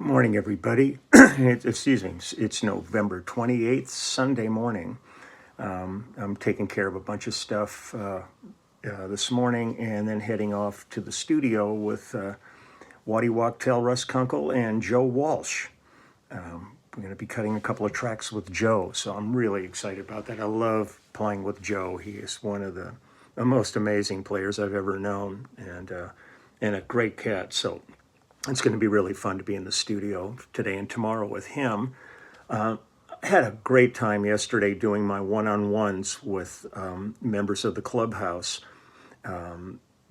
Morning, everybody. Excuse me. It's November 28th, Sunday morning. I'm taking care of a bunch of stuff this morning and then heading off to the studio with Waddy Wachtel, Russ Kunkel, and Joe Walsh. We're going to be cutting a couple of tracks with Joe, so I'm really excited about that. I love playing with Joe. He is one of the most amazing players I've ever known, and a great cat. So it's going to be really fun to be in the studio today and tomorrow with him. I had a great time yesterday doing my one-on-ones with members of the clubhouse.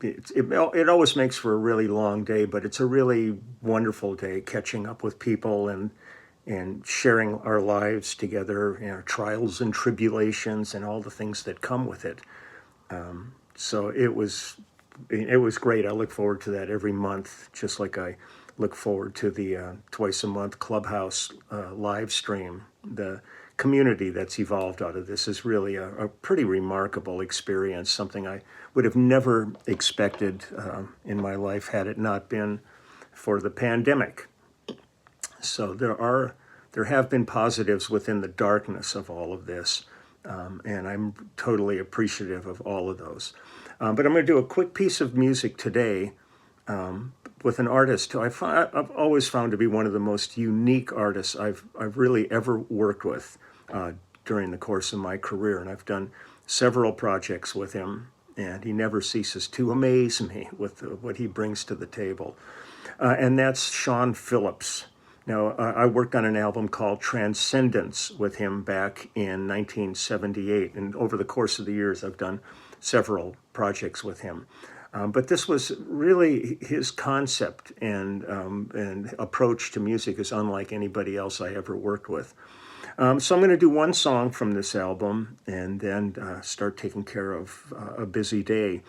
It always makes for a really long day, but it's a really wonderful day catching up with people and sharing our lives together, our trials and tribulations and all the things that come with it. So it was great. I look forward to that every month, just like I look forward to the twice a month Clubhouse live stream. The community that's evolved out of this is really a pretty remarkable experience, something I would have never expected in my life had it not been for the pandemic. So there have been positives within the darkness of all of this, and I'm totally appreciative of all of those. But I'm going to do a quick piece of music today with an artist who I've always found to be one of the most unique artists I've really ever worked with during the course of my career. And I've done several projects with him, and he never ceases to amaze me with what he brings to the table. And that's Shawn Phillips. Now, I worked on an album called Transcendence with him back in 1978. And over the course of the years, I've done several projects with him. But this was really his concept and approach to music is unlike anybody else I ever worked with. So I'm going to do one song from this album and then start taking care of a busy day.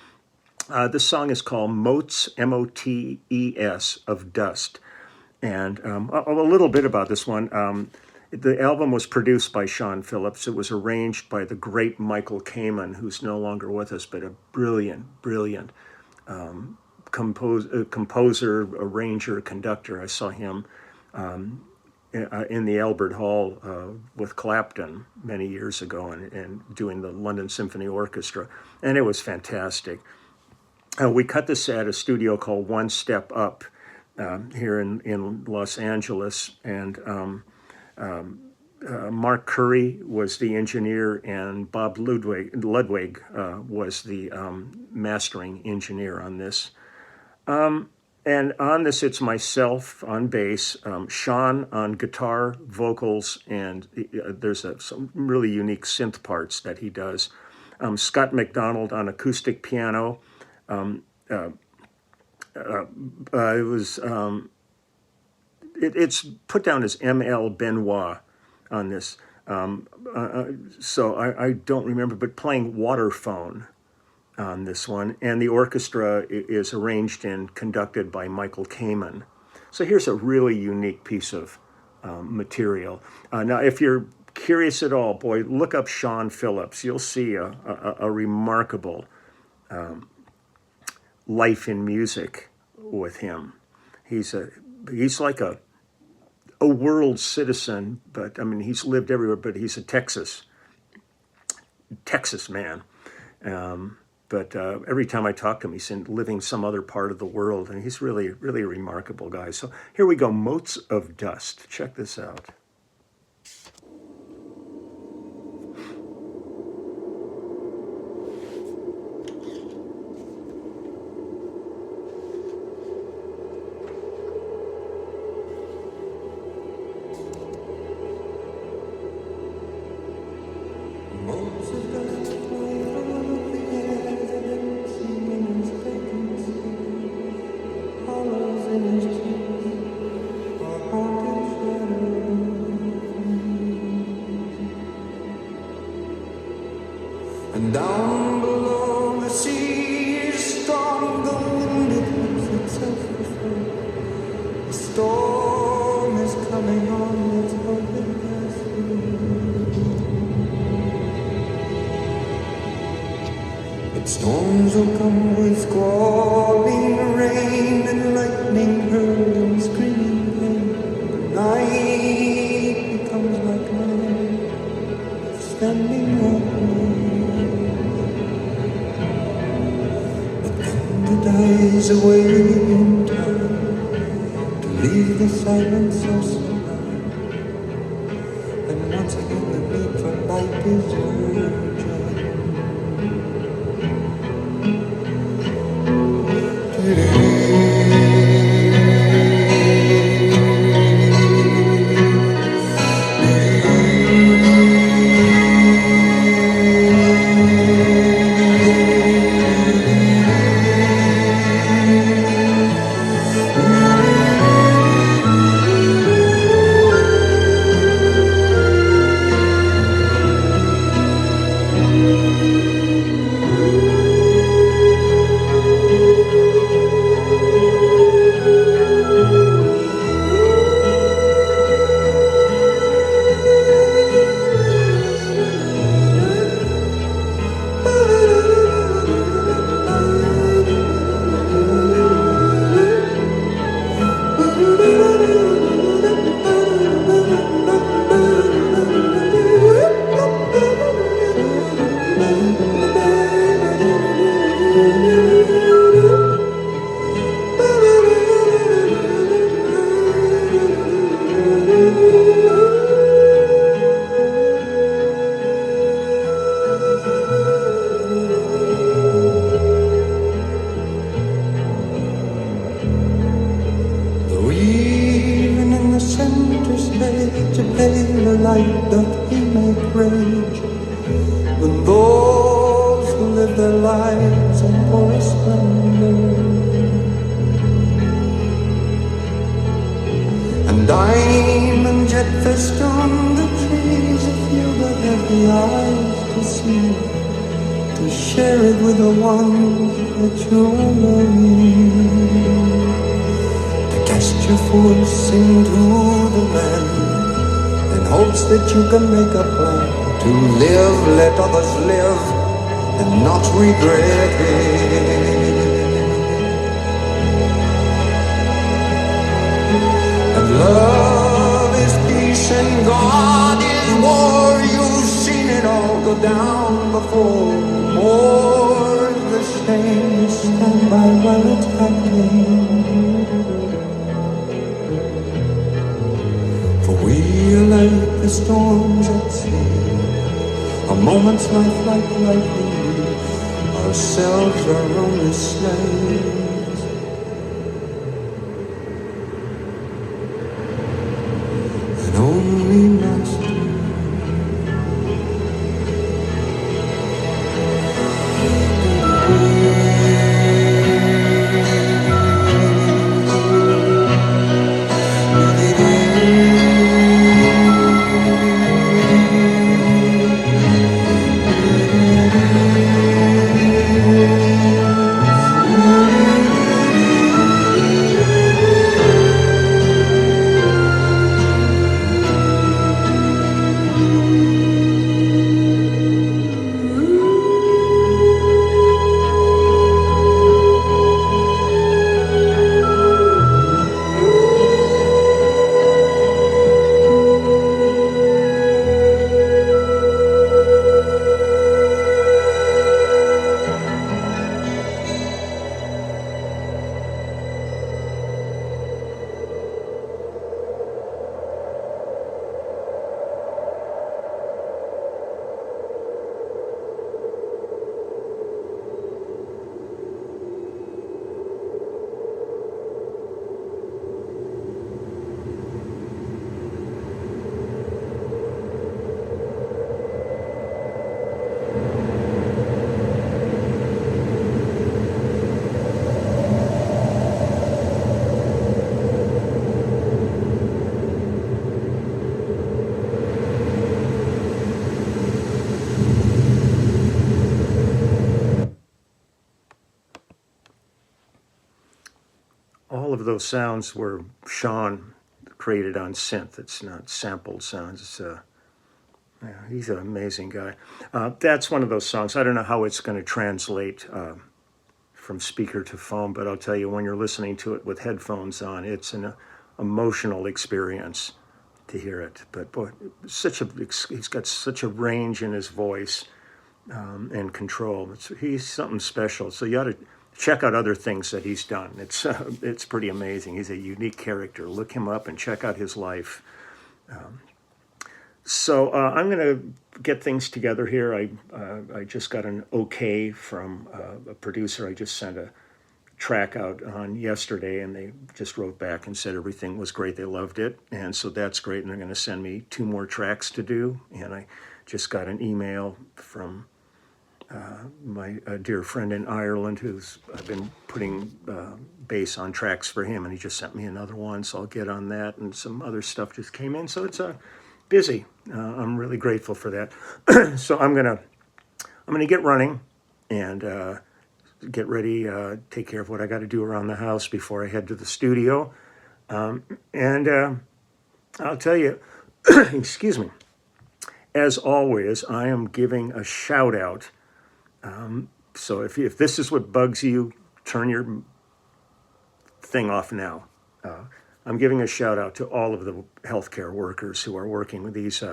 This song is called Motes, M-O-T-E-S, of Dust. And a little bit about this one. The album was produced by Shawn Phillips. It was arranged by the great Michael Kamen, who's no longer with us, but a brilliant composer, arranger, conductor. I saw him in the Albert Hall with Clapton many years ago and doing the London Symphony Orchestra, and it was fantastic. We cut this at a studio called One Step Up here in Los Angeles, and Mark Curry was the engineer, and Bob Ludwig was the mastering engineer on this. And on this, it's myself on bass, Shawn on guitar, vocals, and there's some really unique synth parts that he does. Scott McDonald on acoustic piano. It's put down as M.L. Benoit on this. So I don't remember, but playing waterphone on this one. And the orchestra is arranged and conducted by Michael Kamen. So here's a really unique piece of material. Now, if you're curious at all, boy, look up Shawn Phillips. You'll see a remarkable life in music with him. He's like a world citizen, but I mean, he's lived everywhere, but he's a Texas man. But every time I talk to him, he's living some other part of the world, and he's really, really a remarkable guy. So here we go, Motes of Dust. Check this out. And down below the sea is storm, the wind it has itself before. The storm is coming on, let's hope it passes through. But storms will come with squalling rain and lightning hurling, screaming pain. leave the silence so sublime. And once again the need for light is urgent. Though even in the center stage a paler light doth he make rage, when those who live their lives in forest splendor, and diamonds yet festoon the trees, if you but have the eyes to see, to share it with the ones that you are loving. Cast your force into the land in hopes that you can make a plan to live, let others live, and not regret it. And love is peace and God is war. You've seen it all go down before. More's the shame to stand by while it's happening. We are like the storms at sea, a moment's life like lightning, ourselves are only slaves, and only masters. All of those sounds were Shawn created on synth. It's not sampled sounds. It's yeah, he's an amazing guy. That's one of those songs. I don't know how it's going to translate from speaker to phone, but I'll tell you, when you're listening to it with headphones on, it's an emotional experience to hear it. But boy, he's got such a range in his voice and control. He's something special. So you ought to check out other things that he's done. It's pretty amazing. He's a unique character. Look him up and check out his life. So I'm going to get things together here. I just got an okay from a producer. I just sent a track out on yesterday, and they just wrote back and said everything was great. They loved it, and so that's great. And they're going to send me 2 more tracks to do. And I just got an email from my dear friend in Ireland I've been putting bass on tracks for him, and he just sent me another one, so I'll get on that. And some other stuff just came in, so it's busy. I'm really grateful for that. So I'm gonna get running and get ready, take care of what I got to do around the house before I head to the studio. And I'll tell you, excuse me, as always, I am giving a shout out. So if this is what bugs you, turn your thing off now. I'm giving a shout out to all of the healthcare workers who are working with these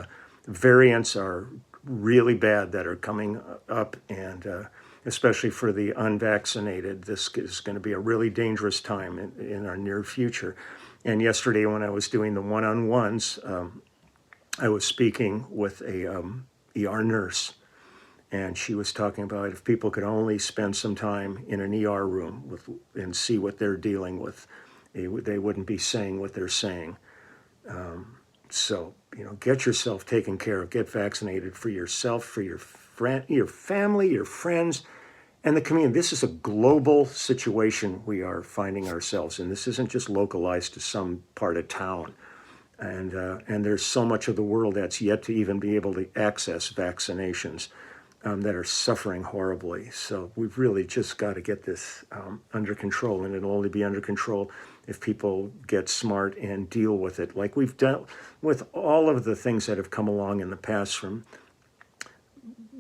variants are really bad that are coming up, and especially for the unvaccinated, this is going to be a really dangerous time in our near future. And yesterday when I was doing the one-on-ones, I was speaking with a ER nurse, and she was talking about if people could only spend some time in an ER room and see what they're dealing with, they wouldn't be saying what they're saying. So, get yourself taken care of, get vaccinated for yourself, for your family, your friends, and the community. This is a global situation we are finding ourselves in. This isn't just localized to some part of town. And there's so much of the world that's yet to even be able to access vaccinations that are suffering horribly. So we've really just got to get this under control, and it'll only be under control if people get smart and deal with it, like we've dealt with all of the things that have come along in the past, from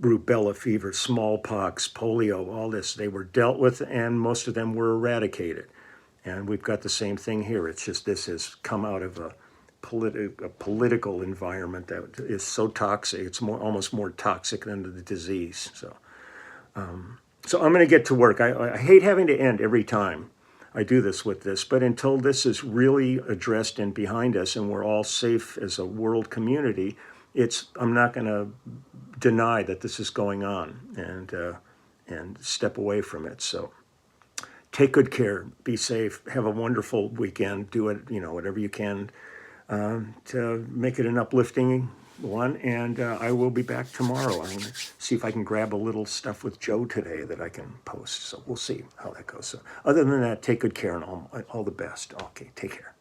rubella fever, smallpox, polio, all this. They were dealt with, and most of them were eradicated. And we've got the same thing here. It's just this has come out of a political environment that is so toxic. It's almost more toxic than the disease. So I'm going to get to work. I hate having to end every time I do this with this, but until this is really addressed and behind us and we're all safe as a world community, I'm not going to deny that this is going on and step away from it. So take good care, be safe, have a wonderful weekend, do it, whatever you can to make it an uplifting one. And I will be back tomorrow. I'm going to see if I can grab a little stuff with Joe today that I can post. So we'll see how that goes. So other than that, take good care and all the best. Okay, take care.